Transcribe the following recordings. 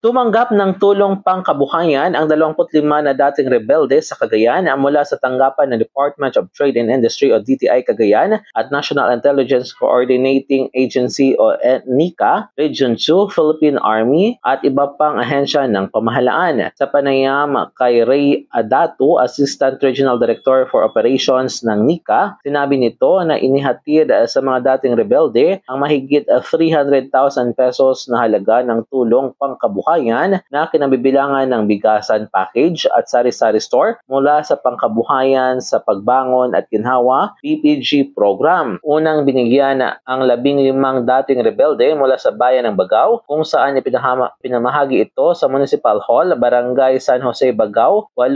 Tumanggap ng tulong pangkabuhayan ang 25 na dating rebelde sa Cagayan mula sa tanggapan ng Department of Trade and Industry o DTI Cagayan at National Intelligence Coordinating Agency o NICA, Region 2, Philippine Army at iba pang ahensya ng pamahalaan. Sa panayam kay Ray Adato, Assistant Regional Director for Operations ng NICA, sinabi nito na inihatid sa mga dating rebelde ang mahigit 300,000 pesos na halaga ng tulong pangkabuhayan na kinabibilangan ng bigasan package at sari-sari store mula sa pangkabuhayan sa pagbangon at ginhawa PPG program. Unang binigyan ang 15 dating rebelde mula sa bayan ng Bagao kung saan pinamahagi ito sa Municipal Hall, Barangay San Jose, Bagao. 8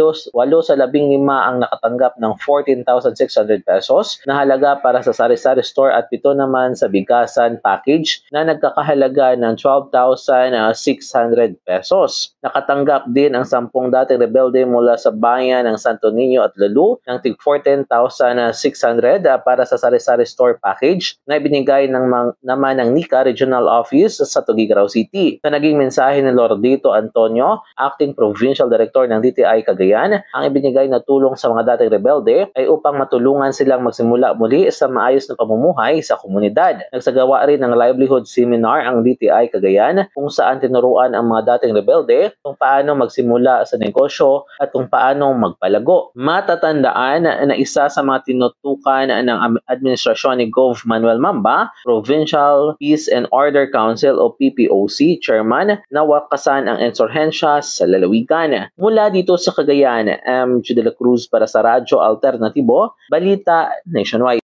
sa 15 ang nakatanggap ng 14,600 pesos na halaga para sa sari-sari store at 7 naman sa bigasan package na nagkakahalaga ng 12,600 pesos. Nakatanggap din ang 10 dating rebelde mula sa bayan ng Santo Niño at Lulu ng tig 14,600 para sa sari-sari store package na ibinigay naman ng NICA Regional Office sa Tuguegarao City. Sa naging mensahe ni Lordito Antonio, Acting Provincial Director ng DTI Cagayan, ang ibinigay na tulong sa mga dating rebelde ay upang matulungan silang magsimula muli sa maayos na pamumuhay sa komunidad. Nagsagawa rin ng livelihood seminar ang DTI Cagayan kung saan tinuruan ang mga dating rebelde kung paano magsimula sa negosyo at kung paano magpalago. Matatandaan na isa sa mga tinutukan ng administrasyon ni Gov. Manuel Mamba, Provincial Peace and Order Council o PPOC Chairman, na wakasan ang insurhensya sa lalawigan. Mula dito sa Cagayan, M. G. de la Cruz para sa Radyo Alternatibo, Balita Nationwide.